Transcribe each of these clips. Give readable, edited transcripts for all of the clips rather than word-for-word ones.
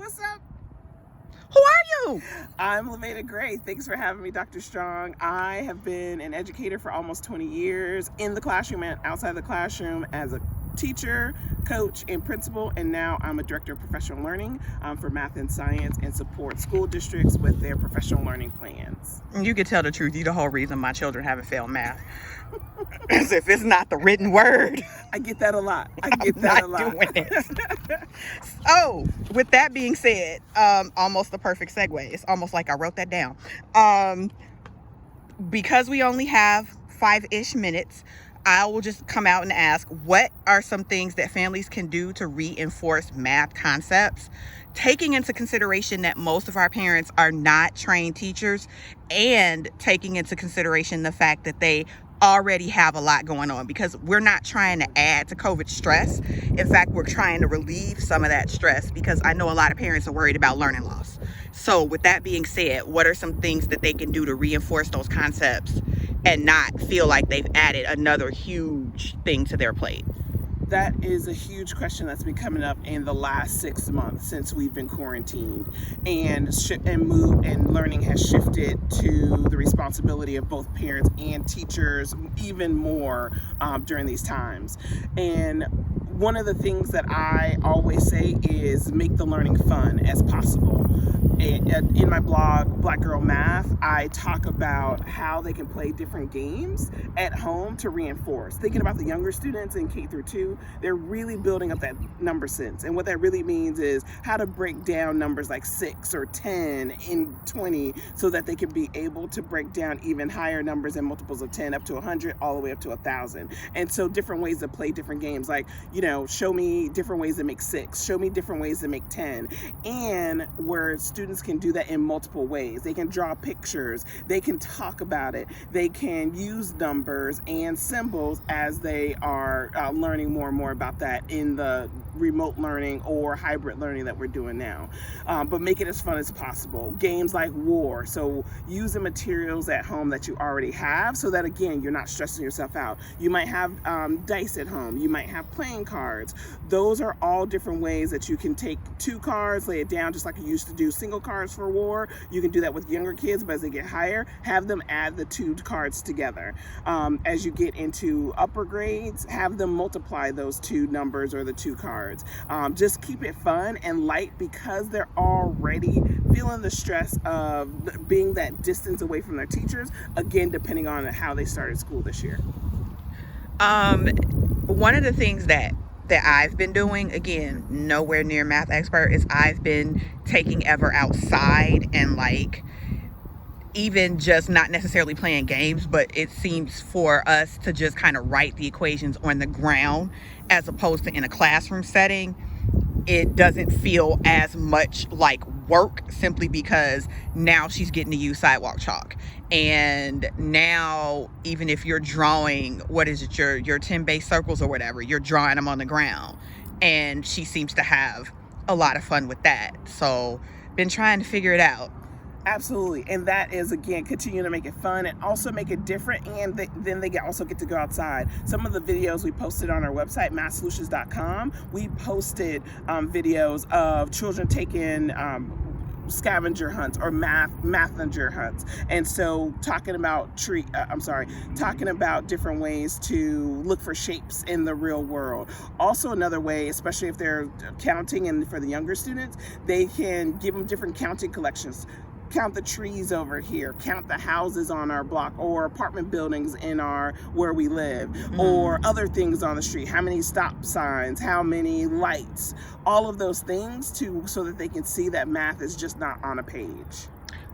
what's up? Who are you? I'm Laveda Gray. Thanks for having me, Dr. Strong. I have been an educator for almost 20 years in the classroom and outside the classroom as a teacher, coach, and principal, and now I'm a director of professional learning for math and science and support school districts with their professional learning plans. You can tell the truth. You're the whole reason my children haven't failed math. As if it's not the written word. I get that a lot. I get that a lot. Doing it. So, with that being said, almost the perfect segue. It's almost like I wrote that down. Because we only have 5-ish minutes, I will just come out and ask, what are some things that families can do to reinforce math concepts, taking into consideration that most of our parents are not trained teachers, and taking into consideration the fact that they already have a lot going on, because we're not trying to add to COVID stress. In fact, we're trying to relieve some of that stress, because I know a lot of parents are worried about learning loss. So with that being said, what are some things that they can do to reinforce those concepts and not feel like they've added another huge thing to their plate? That is a huge question that's been coming up in the last 6 months since we've been quarantined, and learning has shifted to the responsibility of both parents and teachers even more during these times. And one of the things that I always say is make the learning fun as possible. In my blog, Black Girl Math, I talk about how they can play different games at home to reinforce. Thinking about the younger students in K through 2, they're really building up that number sense. And what that really means is how to break down numbers like 6 or 10 in 20 so that they can be able to break down even higher numbers and multiples of 10 up to 100 all the way up to 1,000. And so different ways to play different games, like, show me different ways to make 6, show me different ways to make 10, and where students can do that in multiple ways. They can draw pictures, they can talk about it, they can use numbers and symbols as they are learning more and more about that in the remote learning or hybrid learning that we're doing now. But make it as fun as possible. Games like War, so use the materials at home that you already have so that, again, you're not stressing yourself out. You might have dice at home, you might have playing cards. Those are all different ways that you can take 2 cards, lay it down just like you used to do single cards for War. You can do that with younger kids, but as they get higher, have them add the 2 cards together. As you get into upper grades, have them multiply those 2 numbers or the 2 cards. Just keep it fun and light, because they're already feeling the stress of being that distance away from their teachers, again, depending on how they started school this year. One of the things that I've been doing, again, nowhere near math expert, is I've been taking Ever outside and even just not necessarily playing games, but it seems for us to just kind of write the equations on the ground as opposed to in a classroom setting. It doesn't feel as much like work, simply because now she's getting to use sidewalk chalk. And now, even if you're drawing, your 10 base circles or whatever, you're drawing them on the ground. And she seems to have a lot of fun with that. So, been trying to figure it out. Absolutely. And that is, again, continue to make it fun and also make it different. And then they also get to go outside. Some of the videos we posted on our website, mathsolutions.com, we posted videos of children taking scavenger hunts or mathinger hunts, and so talking about different ways to look for shapes in the real world. Also, another way, especially if they're counting, and for the younger students, they can give them different counting collections. Count the trees over here, count the houses on our block or apartment buildings in where we live, or other things on the street. How many stop signs, how many lights, all of those things so that they can see that math is just not on a page.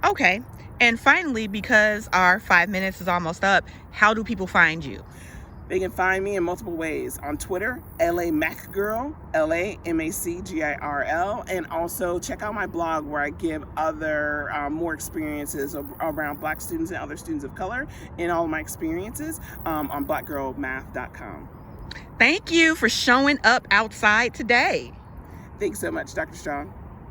Okay. And finally, because our 5 minutes is almost up, how do people find you? They can find me in multiple ways. On Twitter, LA Macgirl, LAMACGIRL, and also check out my blog where I give other more experiences around Black students and other students of color in all of my experiences on blackgirlmath.com. Thank you for showing up outside today. Thanks so much, Dr. Strong.